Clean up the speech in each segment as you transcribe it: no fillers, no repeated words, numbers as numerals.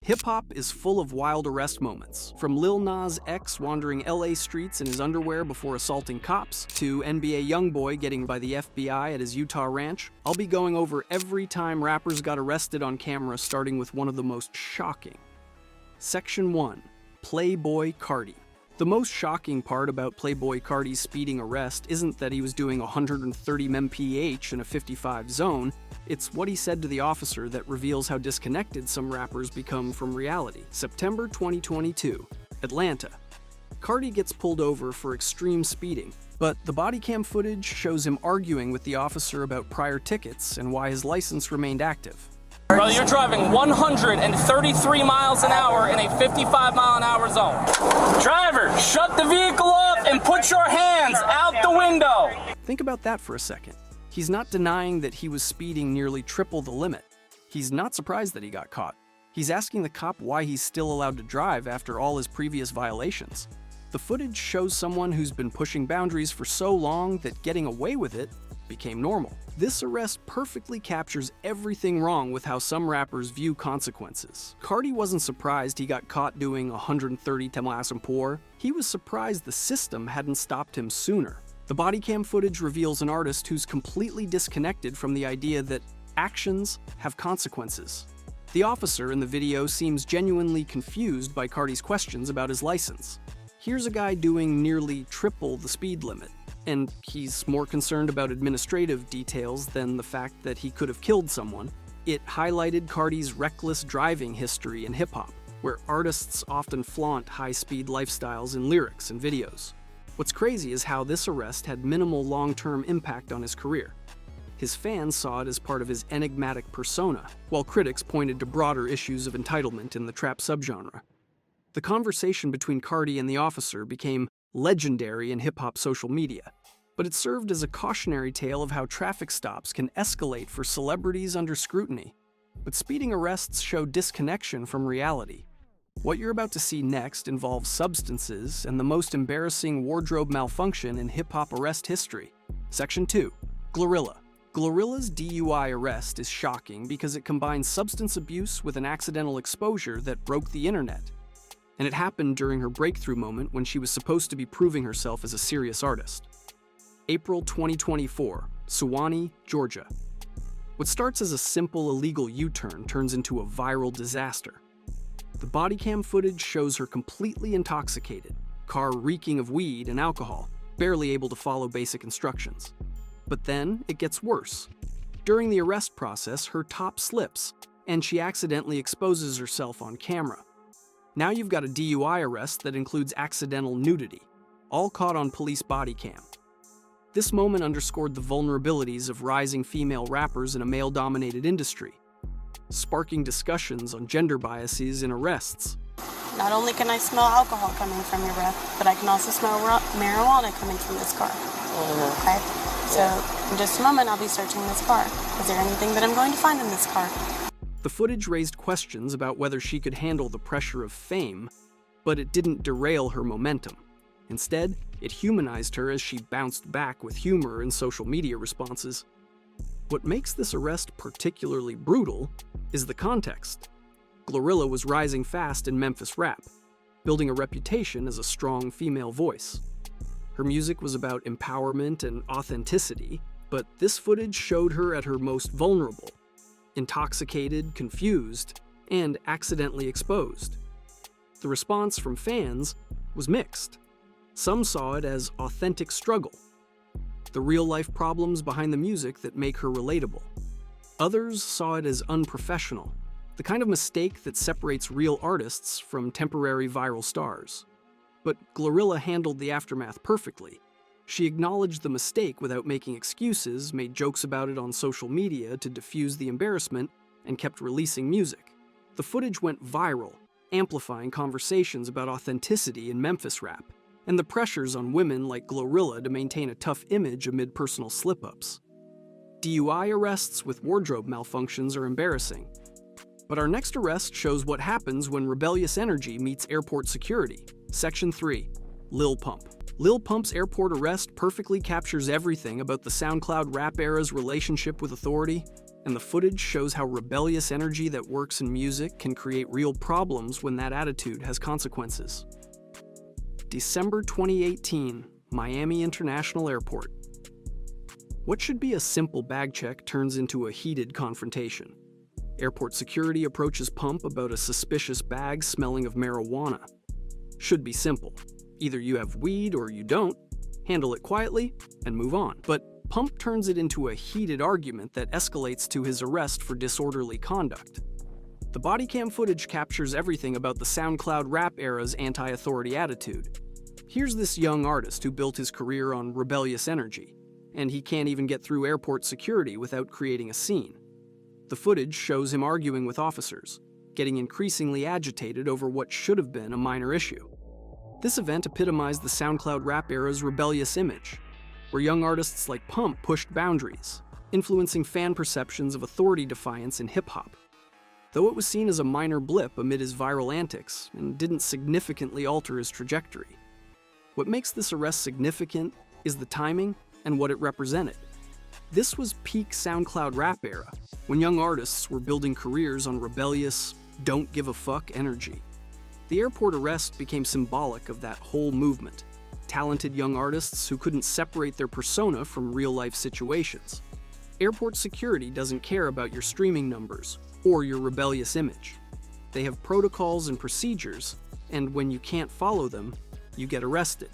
Hip-hop is full of wild arrest moments, from Lil Nas X wandering LA streets in his underwear before assaulting cops, to NBA YoungBoy getting by the FBI at his Utah ranch. I'll be going over every time rappers got arrested on camera, starting with one of the most shocking. Section 1. Playboi Carti. The most shocking part about Playboi Carti's speeding arrest isn't that he was doing 130 mph in a 55 zone, it's what he said to the officer that reveals how disconnected some rappers become from reality. September 2022, Atlanta. Carti gets pulled over for extreme speeding, but the body cam footage shows him arguing with the officer about prior tickets and why his license remained active. Brother, you're driving 133 miles an hour in a 55-mile-an-hour zone. Driver, shut the vehicle off and put your hands out the window. Think about that for a second. He's not denying that he was speeding nearly triple the limit. He's not surprised that he got caught. He's asking the cop why he's still allowed to drive after all his previous violations. The footage shows someone who's been pushing boundaries for so long that getting away with it became normal. This arrest perfectly captures everything wrong with how some rappers view consequences. Carti wasn't surprised he got caught doing 130 mph. He was surprised the system hadn't stopped him sooner. The body cam footage reveals an artist who's completely disconnected from the idea that actions have consequences. The officer in the video seems genuinely confused by Carti's questions about his license. Here's a guy doing nearly triple the speed limit, and he's more concerned about administrative details than the fact that he could have killed someone. It highlighted Carti's reckless driving history in hip-hop, where artists often flaunt high-speed lifestyles in lyrics and videos. What's crazy is how this arrest had minimal long-term impact on his career. His fans saw it as part of his enigmatic persona, while critics pointed to broader issues of entitlement in the trap subgenre. The conversation between Carti and the officer became legendary in hip-hop social media, but it served as a cautionary tale of how traffic stops can escalate for celebrities under scrutiny. But speeding arrests show disconnection from reality. What you're about to see next involves substances and the most embarrassing wardrobe malfunction in hip-hop arrest history. Section 2. Glorilla. Glorilla's DUI arrest is shocking because it combines substance abuse with an accidental exposure that broke the internet. And it happened during her breakthrough moment when she was supposed to be proving herself as a serious artist. April 2024, Suwanee, Georgia. What starts as a simple illegal U-turn turns into a viral disaster. The body cam footage shows her completely intoxicated, car reeking of weed and alcohol, barely able to follow basic instructions. But then it gets worse. During the arrest process, her top slips, and she accidentally exposes herself on camera. Now you've got a DUI arrest that includes accidental nudity, all caught on police body cam. This moment underscored the vulnerabilities of rising female rappers in a male-dominated industry, sparking discussions on gender biases in arrests. Not only can I smell alcohol coming from your breath, but I can also smell marijuana coming from this car. Okay? So, in just a moment, I'll be searching this car. Is there anything that I'm going to find in this car? The footage raised questions about whether she could handle the pressure of fame, but it didn't derail her momentum. Instead, it humanized her as she bounced back with humor in social media responses. What makes this arrest particularly brutal is the context. Glorilla was rising fast in Memphis rap, building a reputation as a strong female voice. Her music was about empowerment and authenticity, but this footage showed her at her most vulnerable, intoxicated, confused, and accidentally exposed. The response from fans was mixed. Some saw it as authentic struggle, the real-life problems behind the music that make her relatable. Others saw it as unprofessional, the kind of mistake that separates real artists from temporary viral stars. But Glorilla handled the aftermath perfectly. She acknowledged the mistake without making excuses, made jokes about it on social media to diffuse the embarrassment, and kept releasing music. The footage went viral, amplifying conversations about authenticity in Memphis rap, and the pressures on women like Glorilla to maintain a tough image amid personal slip-ups. DUI arrests with wardrobe malfunctions are embarrassing. But our next arrest shows what happens when rebellious energy meets airport security. Section 3. Lil Pump. Lil Pump's airport arrest perfectly captures everything about the SoundCloud rap era's relationship with authority, and the footage shows how rebellious energy that works in music can create real problems when that attitude has consequences. December 2018, Miami International Airport. What should be a simple bag check turns into a heated confrontation. Airport security approaches Pump about a suspicious bag smelling of marijuana. Should be simple. Either you have weed or you don't. Handle it quietly and move on. But Pump turns it into a heated argument that escalates to his arrest for disorderly conduct. The body cam footage captures everything about the SoundCloud rap era's anti-authority attitude. Here's this young artist who built his career on rebellious energy, and he can't even get through airport security without creating a scene. The footage shows him arguing with officers, getting increasingly agitated over what should have been a minor issue. This event epitomized the SoundCloud rap era's rebellious image, where young artists like Pump pushed boundaries, influencing fan perceptions of authority defiance in hip-hop. Though it was seen as a minor blip amid his viral antics and didn't significantly alter his trajectory. What makes this arrest significant is the timing and what it represented. This was peak SoundCloud rap era, when young artists were building careers on rebellious, don't give a fuck energy. The airport arrest became symbolic of that whole movement. Talented young artists who couldn't separate their persona from real-life situations. Airport security doesn't care about your streaming numbers or your rebellious image. They have protocols and procedures, and when you can't follow them, you get arrested.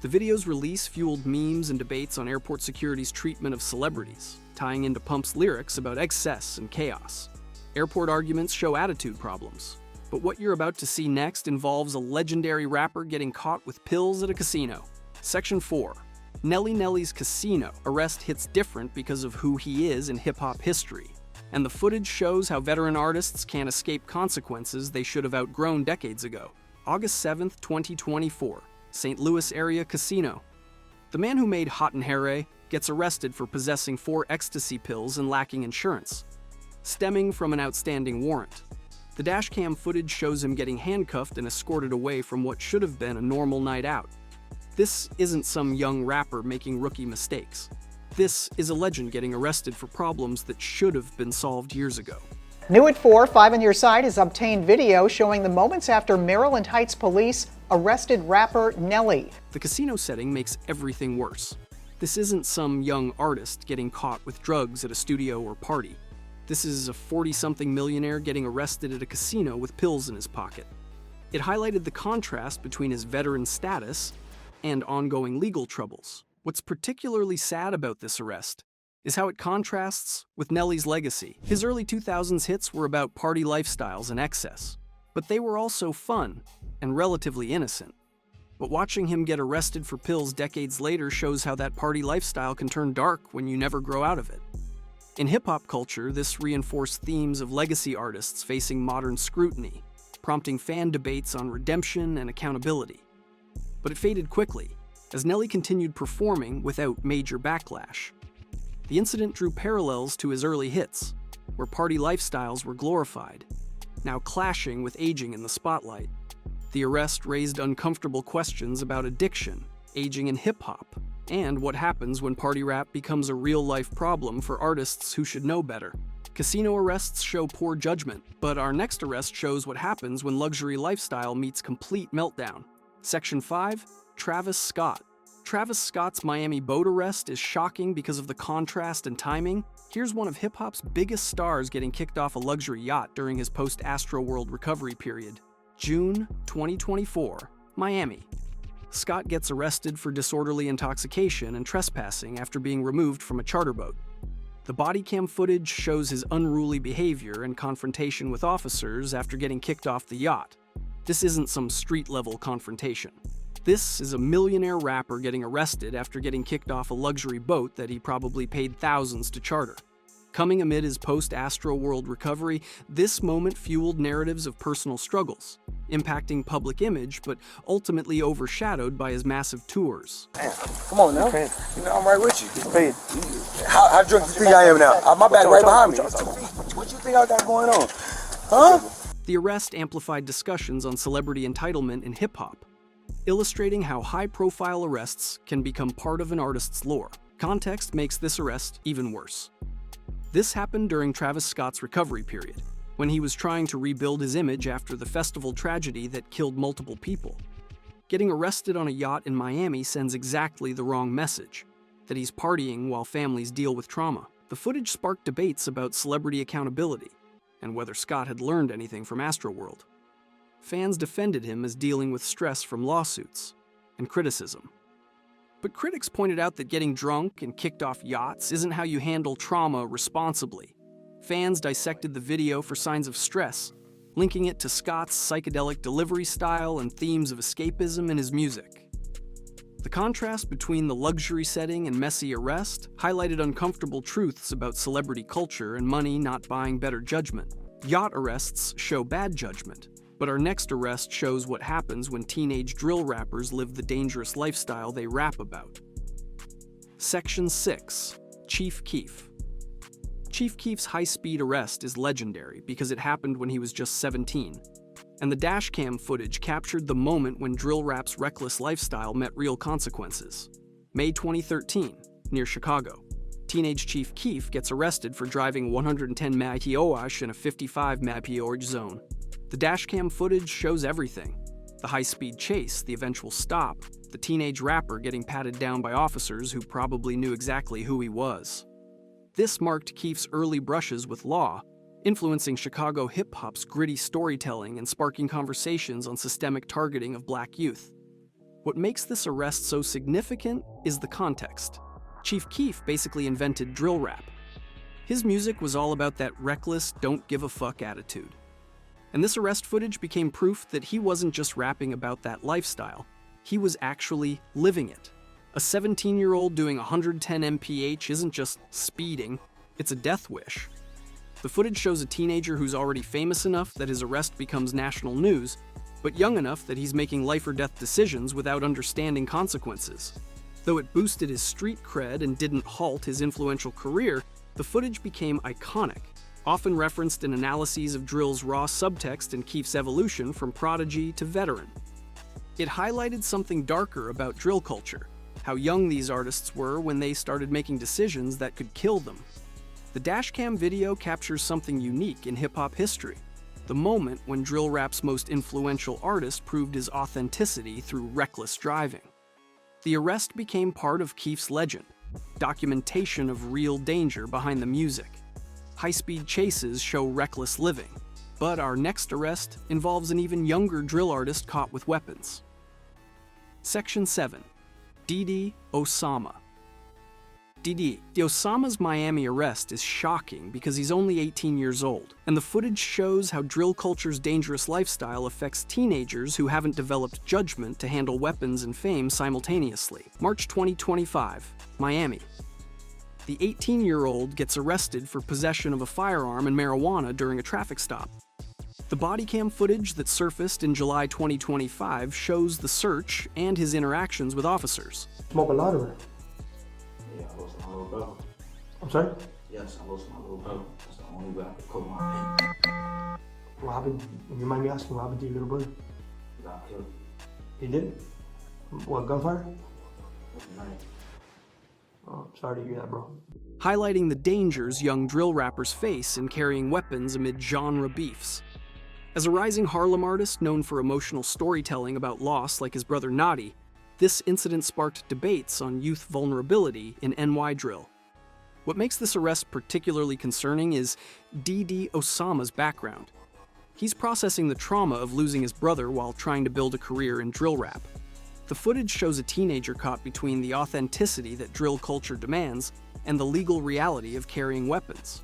The video's release fueled memes and debates on airport security's treatment of celebrities, tying into Pump's lyrics about excess and chaos. Airport arguments show attitude problems, but what you're about to see next involves a legendary rapper getting caught with pills at a casino. Section 4. Nelly Nelly's Casino arrest hits different because of who he is in hip-hop history, and the footage shows how veteran artists can't escape consequences they should have outgrown decades ago. August 7, 2024, St. Louis area casino. The man who made Hot and Hare gets arrested for possessing 4 ecstasy pills and lacking insurance, stemming from an outstanding warrant. The dashcam footage shows him getting handcuffed and escorted away from what should have been a normal night out. This isn't some young rapper making rookie mistakes. This is a legend getting arrested for problems that should have been solved years ago. New at 4, 5 on your side has obtained video showing the moments after Maryland Heights police arrested rapper Nelly. The casino setting makes everything worse. This isn't some young artist getting caught with drugs at a studio or party. This is a 40-something millionaire getting arrested at a casino with pills in his pocket. It highlighted the contrast between his veteran status and ongoing legal troubles. What's particularly sad about this arrest is how it contrasts with Nelly's legacy. His early 2000s hits were about party lifestyles and excess, but they were also fun and relatively innocent. But watching him get arrested for pills decades later shows how that party lifestyle can turn dark when you never grow out of it. In hip-hop culture, this reinforced themes of legacy artists facing modern scrutiny, prompting fan debates on redemption and accountability. But it faded quickly, as Nelly continued performing without major backlash. The incident drew parallels to his early hits, where party lifestyles were glorified, now clashing with aging in the spotlight. The arrest raised uncomfortable questions about addiction, aging in hip-hop, and what happens when party rap becomes a real-life problem for artists who should know better. Casino arrests show poor judgment, but our next arrest shows what happens when luxury lifestyle meets complete meltdown. Section 5, Travis Scott. Travis Scott's Miami boat arrest is shocking because of the contrast and timing. Here's one of hip-hop's biggest stars getting kicked off a luxury yacht during his post-Astroworld recovery period. June 2024, Miami. Scott gets arrested for disorderly intoxication and trespassing after being removed from a charter boat. The body cam footage shows his unruly behavior and confrontation with officers after getting kicked off the yacht. This isn't some street-level confrontation. This is a millionaire rapper getting arrested after getting kicked off a luxury boat that he probably paid thousands to charter. Coming amid his post-Astroworld recovery, this moment fueled narratives of personal struggles, impacting public image, but ultimately overshadowed by his massive tours. Damn, come on now. You know I'm right with you. Hey, how drunk do you think I am now? My bag right behind me. What you think I got going on? Huh? The arrest amplified discussions on celebrity entitlement in hip-hop, illustrating how high-profile arrests can become part of an artist's lore. Context makes this arrest even worse. This happened during Travis Scott's recovery period, when he was trying to rebuild his image after the festival tragedy that killed multiple people. Getting arrested on a yacht in Miami sends exactly the wrong message, that he's partying while families deal with trauma. The footage sparked debates about celebrity accountability and whether Scott had learned anything from Astroworld. Fans defended him as dealing with stress from lawsuits and criticism. But critics pointed out that getting drunk and kicked off yachts isn't how you handle trauma responsibly. Fans dissected the video for signs of stress, linking it to Scott's psychedelic delivery style and themes of escapism in his music. The contrast between the luxury setting and messy arrest highlighted uncomfortable truths about celebrity culture and money not buying better judgment. Yacht arrests show bad judgment, but our next arrest shows what happens when teenage drill rappers live the dangerous lifestyle they rap about. Section 6. Chief Keef. Chief Keef's high-speed arrest is legendary because it happened when he was just 17, and the dashcam footage captured the moment when drill rap's reckless lifestyle met real consequences. May 2013, near Chicago, teenage Chief Keef gets arrested for driving 110 mph in a 55 mph zone. The dashcam footage shows everything: the high-speed chase, the eventual stop, the teenage rapper getting patted down by officers who probably knew exactly who he was. This marked Keef's early brushes with law, influencing Chicago hip-hop's gritty storytelling and sparking conversations on systemic targeting of black youth. What makes this arrest so significant is the context. Chief Keef basically invented drill rap. His music was all about that reckless, don't-give-a-fuck attitude. And this arrest footage became proof that he wasn't just rapping about that lifestyle, he was actually living it. A 17-year-old doing 110 mph isn't just speeding, it's a death wish. The footage shows a teenager who's already famous enough that his arrest becomes national news, but young enough that he's making life-or-death decisions without understanding consequences. Though it boosted his street cred and didn't halt his influential career, the footage became iconic, often referenced in analyses of drill's raw subtext and Keef's evolution from prodigy to veteran. It highlighted something darker about drill culture, how young these artists were when they started making decisions that could kill them. The dashcam video captures something unique in hip-hop history, the moment when drill rap's most influential artist proved his authenticity through reckless driving. The arrest became part of Keef's legend, documentation of real danger behind the music. High-speed chases show reckless living, but our next arrest involves an even younger drill artist caught with weapons. Section 7. Didi Osama. Didi Osama's Miami arrest is shocking because he's only 18 years old, and the footage shows how drill culture's dangerous lifestyle affects teenagers who haven't developed judgment to handle weapons and fame simultaneously. March 2025, Miami. The 18-year-old gets arrested for possession of a firearm and marijuana during a traffic stop. The body cam footage that surfaced in July 2025 shows the search and his interactions with officers. Smoke a lot of it. Yeah, I lost my little brother. I'm sorry? Yes, I lost my little brother. That's the only way I could cope my pain. What happened? You mind me asking what happened to your little brother? He got killed. He did? What, gunfire? Overnight. Oh, sorry to hear that, bro. Highlighting the dangers young drill rappers face in carrying weapons amid genre beefs. As a rising Harlem artist known for emotional storytelling about loss like his brother Nadi, this incident sparked debates on youth vulnerability in NY drill. What makes this arrest particularly concerning is Didi Osama's background. He's processing the trauma of losing his brother while trying to build a career in drill rap. The footage shows a teenager caught between the authenticity that drill culture demands and the legal reality of carrying weapons.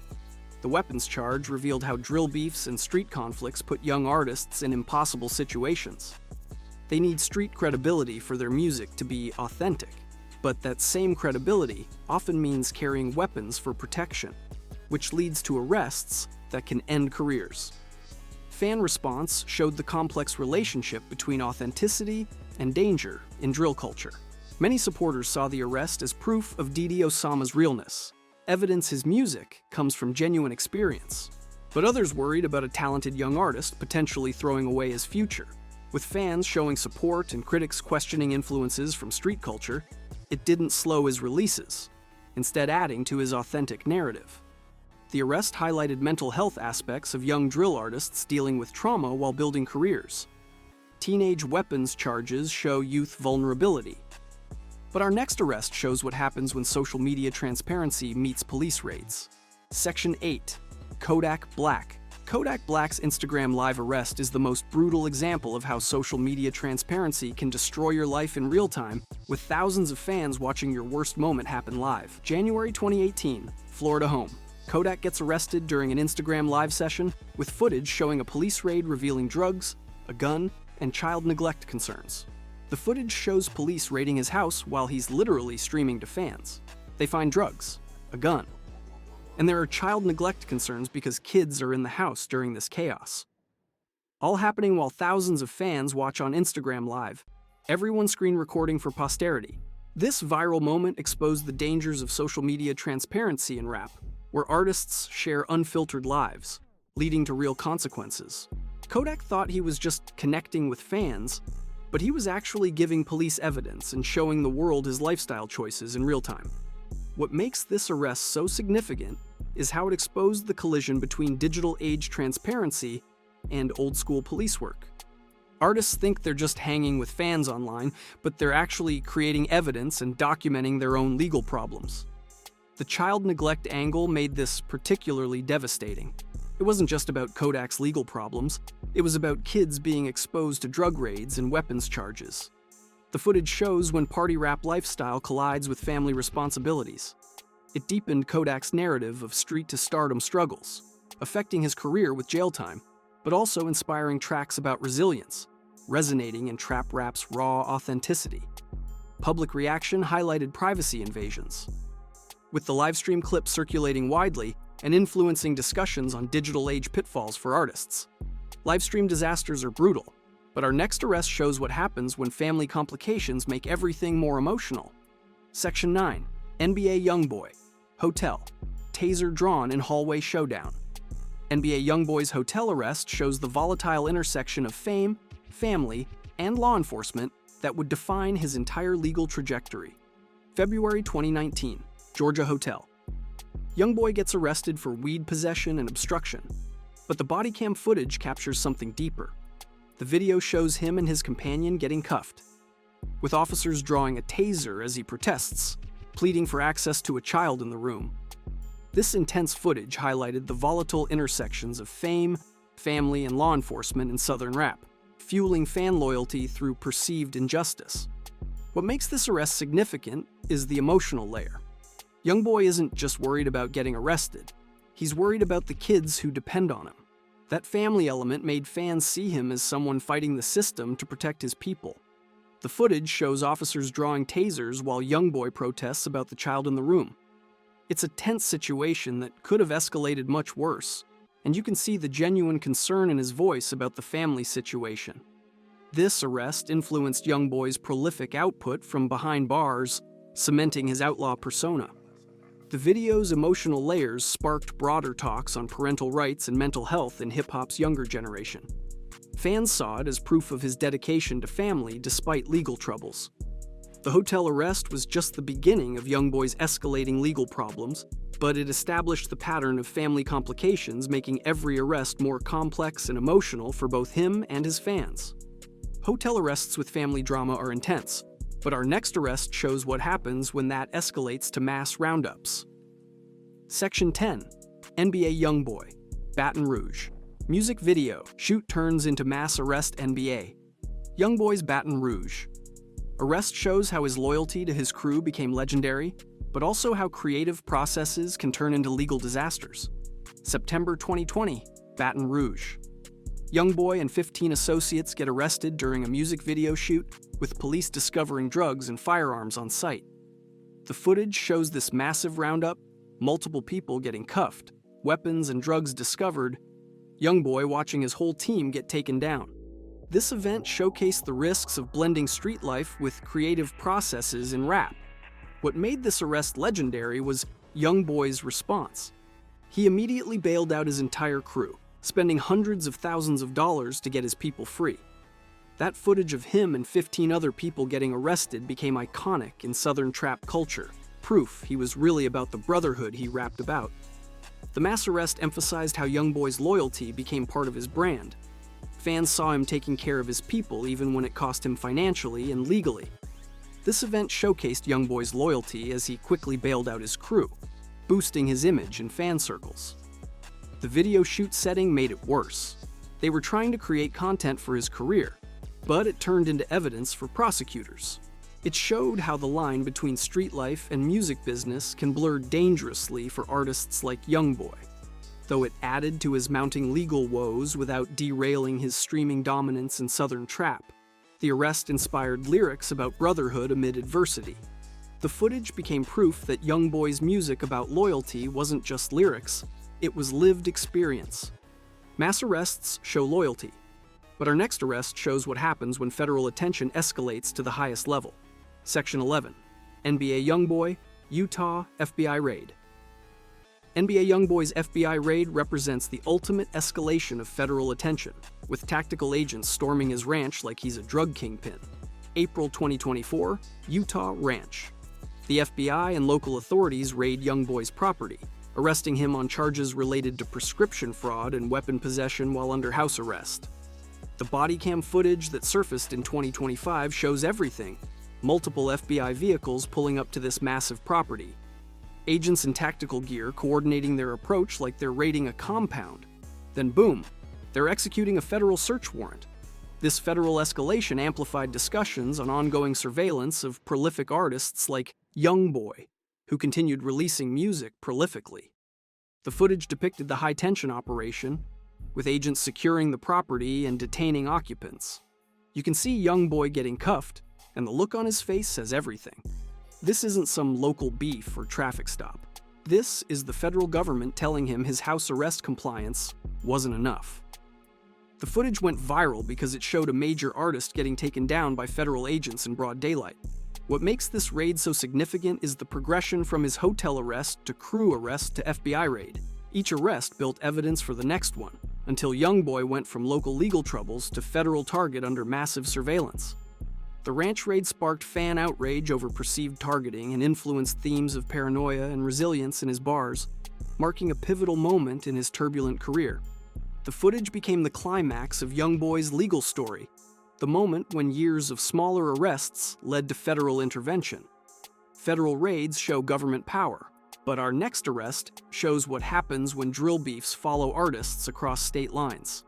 The weapons charge revealed how drill beefs and street conflicts put young artists in impossible situations. They need street credibility for their music to be authentic, but that same credibility often means carrying weapons for protection, which leads to arrests that can end careers. Fan response showed the complex relationship between authenticity and danger in drill culture. Many supporters saw the arrest as proof of Didi Osama's realness, evidence his music comes from genuine experience. But others worried about a talented young artist potentially throwing away his future. With fans showing support and critics questioning influences from street culture, it didn't slow his releases, instead adding to his authentic narrative. The arrest highlighted mental health aspects of young drill artists dealing with trauma while building careers. Teenage weapons charges show youth vulnerability. But our next arrest shows what happens when social media transparency meets police raids. Section 8. Kodak Black. Kodak Black's Instagram Live arrest is the most brutal example of how social media transparency can destroy your life in real time, with thousands of fans watching your worst moment happen live. January 2018, Florida home. Kodak gets arrested during an Instagram Live session, with footage showing a police raid revealing drugs, a gun, and child neglect concerns. The footage shows police raiding his house while he's literally streaming to fans. They find drugs, a gun, and there are child neglect concerns because kids are in the house during this chaos. All happening while thousands of fans watch on Instagram Live, everyone screen recording for posterity. This viral moment exposed the dangers of social media transparency in rap, where artists share unfiltered lives, leading to real consequences. Kodak thought he was just connecting with fans, but he was actually giving police evidence and showing the world his lifestyle choices in real time. What makes this arrest so significant is how it exposed the collision between digital age transparency and old-school police work. Artists think they're just hanging with fans online, but they're actually creating evidence and documenting their own legal problems. The child neglect angle made this particularly devastating. It wasn't just about Kodak's legal problems, it was about kids being exposed to drug raids and weapons charges. The footage shows when party rap lifestyle collides with family responsibilities. It deepened Kodak's narrative of street-to-stardom struggles, affecting his career with jail time, but also inspiring tracks about resilience, resonating in trap rap's raw authenticity. Public reaction highlighted privacy invasions, with the livestream clip circulating widely and influencing discussions on digital age pitfalls for artists. Livestream disasters are brutal, but our next arrest shows what happens when family complications make everything more emotional. Section 9. NBA Youngboy. Hotel. Taser drawn in hallway showdown. NBA Youngboy's hotel arrest shows the volatile intersection of fame, family, and law enforcement that would define his entire legal trajectory. February 2019. Georgia Hotel. Youngboy gets arrested for weed possession and obstruction, but the body cam footage captures something deeper. The video shows him and his companion getting cuffed, with officers drawing a taser as he protests, pleading for access to a child in the room. This intense footage highlighted the volatile intersections of fame, family, and law enforcement in Southern rap, fueling fan loyalty through perceived injustice. What makes this arrest significant is the emotional layer. Youngboy isn't just worried about getting arrested, he's worried about the kids who depend on him. That family element made fans see him as someone fighting the system to protect his people. The footage shows officers drawing tasers while Youngboy protests about the child in the room. It's a tense situation that could have escalated much worse, and you can see the genuine concern in his voice about the family situation. This arrest influenced Youngboy's prolific output from behind bars, cementing his outlaw persona. The video's emotional layers sparked broader talks on parental rights and mental health in hip-hop's younger generation. Fans saw it as proof of his dedication to family despite legal troubles. The hotel arrest was just the beginning of Youngboy's escalating legal problems, but it established the pattern of family complications, making every arrest more complex and emotional for both him and his fans. Hotel arrests with family drama are intense, but our next arrest shows what happens when that escalates to mass roundups. Section 10. NBA Youngboy. Baton Rouge. Music video. Shoot turns into mass arrest NBA. Youngboy's Baton Rouge. Arrest shows how his loyalty to his crew became legendary, but also how creative processes can turn into legal disasters. September 2020. Baton Rouge. Youngboy and 15 associates get arrested during a music video shoot, with police discovering drugs and firearms on site. The footage shows this massive roundup, multiple people getting cuffed, weapons and drugs discovered, Youngboy watching his whole team get taken down. This event showcased the risks of blending street life with creative processes in rap. What made this arrest legendary was Youngboy's response. He immediately bailed out his entire crew, spending hundreds of thousands of dollars to get his people free. That footage of him and 15 other people getting arrested became iconic in Southern trap culture, proof he was really about the brotherhood he rapped about. The mass arrest emphasized how Youngboy's loyalty became part of his brand. Fans saw him taking care of his people even when it cost him financially and legally. This event showcased Youngboy's loyalty as he quickly bailed out his crew, boosting his image in fan circles. The video shoot setting made it worse. They were trying to create content for his career, but it turned into evidence for prosecutors. It showed how the line between street life and music business can blur dangerously for artists like Youngboy. Though it added to his mounting legal woes without derailing his streaming dominance in Southern trap, the arrest inspired lyrics about brotherhood amid adversity. The footage became proof that Youngboy's music about loyalty wasn't just lyrics, it was lived experience. Mass arrests show loyalty, but our next arrest shows what happens when federal attention escalates to the highest level. Section 11, NBA Youngboy, Utah FBI Raid. NBA Youngboy's FBI raid represents the ultimate escalation of federal attention, with tactical agents storming his ranch like he's a drug kingpin. April 2024, Utah Ranch. The FBI and local authorities raid Youngboy's property, arresting him on charges related to prescription fraud and weapon possession while under house arrest. The body cam footage that surfaced in 2025 shows everything. Multiple FBI vehicles pulling up to this massive property. Agents in tactical gear coordinating their approach like they're raiding a compound. Then boom, they're executing a federal search warrant. This federal escalation amplified discussions on ongoing surveillance of prolific artists like Youngboy, who continued releasing music prolifically. The footage depicted the high-tension operation, with agents securing the property and detaining occupants. You can see Youngboy getting cuffed, and the look on his face says everything. This isn't some local beef or traffic stop. This is the federal government telling him his house arrest compliance wasn't enough. The footage went viral because it showed a major artist getting taken down by federal agents in broad daylight. What makes this raid so significant is the progression from his hotel arrest to crew arrest to FBI raid. Each arrest built evidence for the next one, until Youngboy went from local legal troubles to federal target under massive surveillance. The ranch raid sparked fan outrage over perceived targeting and influenced themes of paranoia and resilience in his bars, marking a pivotal moment in his turbulent career. The footage became the climax of Youngboy's legal story, the moment when years of smaller arrests led to federal intervention. Federal raids show government power, but our next arrest shows what happens when drill beefs follow artists across state lines.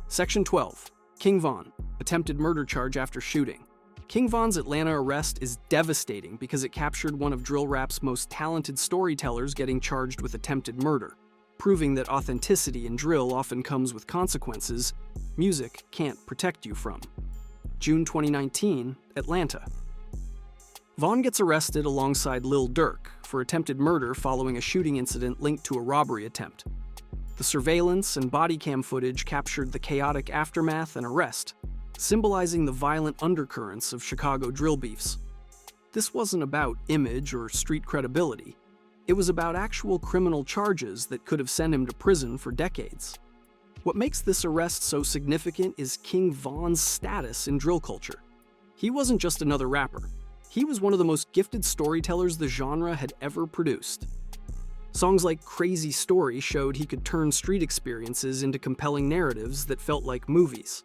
Section 12, King Von, attempted murder charge after shooting. King Von's Atlanta arrest is devastating because it captured one of drill rap's most talented storytellers getting charged with attempted murder, proving that authenticity in drill often comes with consequences music can't protect you from. June 2019, Atlanta. Von gets arrested alongside Lil Durk for attempted murder following a shooting incident linked to a robbery attempt. The surveillance and body cam footage captured the chaotic aftermath and arrest, symbolizing the violent undercurrents of Chicago drill beefs. This wasn't about image or street credibility. It was about actual criminal charges that could have sent him to prison for decades. What makes this arrest so significant is King Von's status in drill culture. He wasn't just another rapper. He was one of the most gifted storytellers the genre had ever produced. Songs like Crazy Story showed he could turn street experiences into compelling narratives that felt like movies.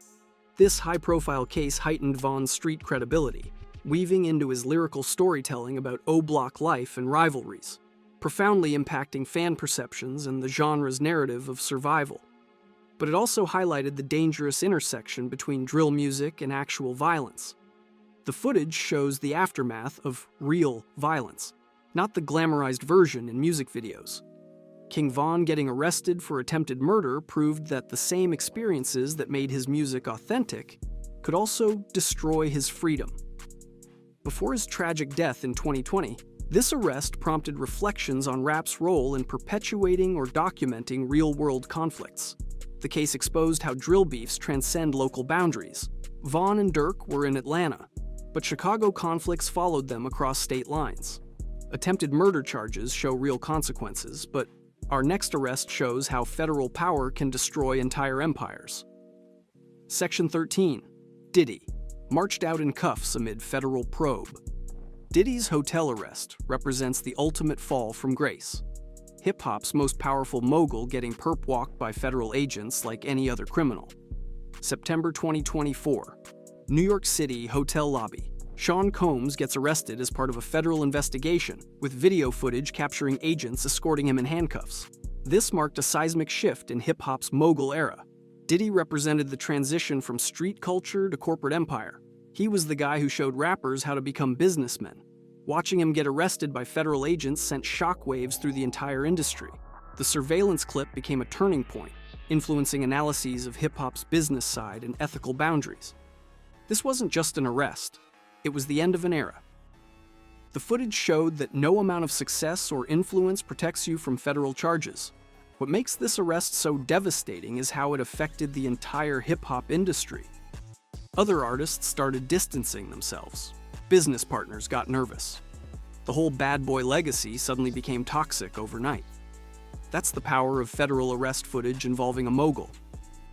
This high-profile case heightened Von's street credibility, weaving into his lyrical storytelling about O-Block life and rivalries, profoundly impacting fan perceptions and the genre's narrative of survival. But it also highlighted the dangerous intersection between drill music and actual violence. The footage shows the aftermath of real violence, not the glamorized version in music videos. King Von getting arrested for attempted murder proved that the same experiences that made his music authentic could also destroy his freedom. Before his tragic death in 2020, this arrest prompted reflections on rap's role in perpetuating or documenting real-world conflicts. The case exposed how drill beefs transcend local boundaries. Von and Durk were in Atlanta, but Chicago conflicts followed them across state lines. Attempted murder charges show real consequences, but our next arrest shows how federal power can destroy entire empires. Section 13, Diddy, marched out in cuffs amid federal probe. Diddy's hotel arrest represents the ultimate fall from grace. hip-hop's most powerful mogul getting perp-walked by federal agents like any other criminal. September 2024. New York City hotel lobby. Sean Combs gets arrested as part of a federal investigation, with video footage capturing agents escorting him in handcuffs. This marked a seismic shift in hip-hop's mogul era. Diddy represented the transition from street culture to corporate empire. He was the guy who showed rappers how to become businessmen. Watching him get arrested by federal agents sent shockwaves through the entire industry. The surveillance clip became a turning point, influencing analyses of hip-hop's business side and ethical boundaries. This wasn't just an arrest. It was the end of an era. The footage showed that no amount of success or influence protects you from federal charges. What makes this arrest so devastating is how it affected the entire hip-hop industry. Other artists started distancing themselves. Business partners got nervous. The whole bad boy legacy suddenly became toxic overnight. That's the power of federal arrest footage involving a mogul.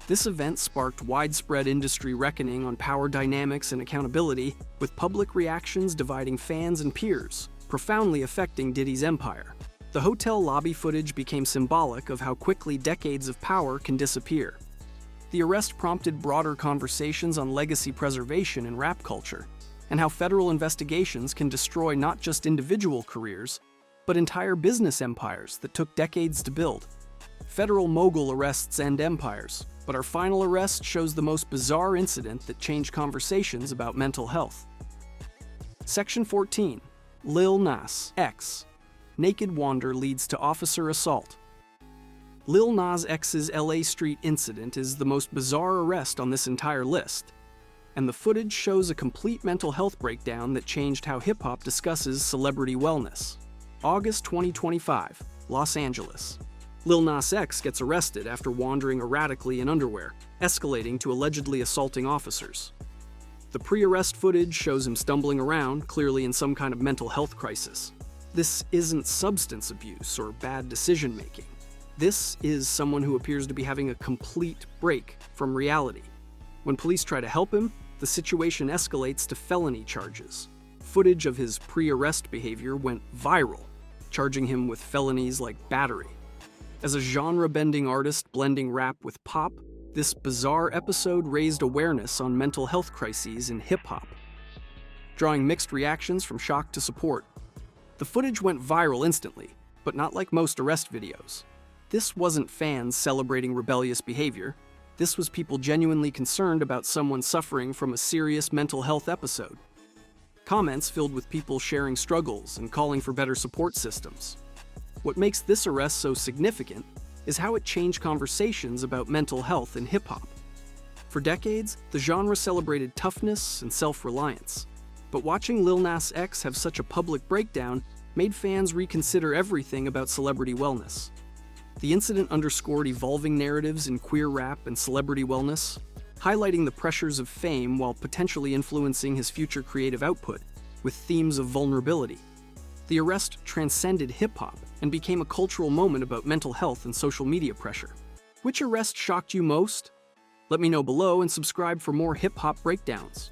This event sparked widespread industry reckoning on power dynamics and accountability, with public reactions dividing fans and peers, profoundly affecting Diddy's empire. The hotel lobby footage became symbolic of how quickly decades of power can disappear. The arrest prompted broader conversations on legacy preservation in rap culture, and how federal investigations can destroy not just individual careers, but entire business empires that took decades to build. Federal mogul arrests end empires, but our final arrest shows the most bizarre incident that changed conversations about mental health. Section 14. Lil Nas X. Naked wander leads to officer assault. Lil Nas X's LA Street incident is the most bizarre arrest on this entire list, and the footage shows a complete mental health breakdown that changed how hip-hop discusses celebrity wellness. August 2025, Los Angeles. Lil Nas X gets arrested after wandering erratically in underwear, escalating to allegedly assaulting officers. The pre-arrest footage shows him stumbling around, clearly in some kind of mental health crisis. This isn't substance abuse or bad decision-making. This is someone who appears to be having a complete break from reality. When police try to help him, the situation escalates to felony charges. Footage of his pre-arrest behavior went viral, charging him with felonies like battery. As a genre-bending artist blending rap with pop, this bizarre episode raised awareness on mental health crises in hip-hop, drawing mixed reactions from shock to support. The footage went viral instantly, but not like most arrest videos. This wasn't fans celebrating rebellious behavior. This was people genuinely concerned about someone suffering from a serious mental health episode. Comments filled with people sharing struggles and calling for better support systems. What makes this arrest so significant is how it changed conversations about mental health in hip-hop. For decades, the genre celebrated toughness and self-reliance. But watching Lil Nas X have such a public breakdown made fans reconsider everything about celebrity wellness. The incident underscored evolving narratives in queer rap and celebrity wellness, highlighting the pressures of fame while potentially influencing his future creative output, with themes of vulnerability. The arrest transcended hip-hop and became a cultural moment about mental health and social media pressure. Which arrest shocked you most? Let me know below and subscribe for more hip-hop breakdowns.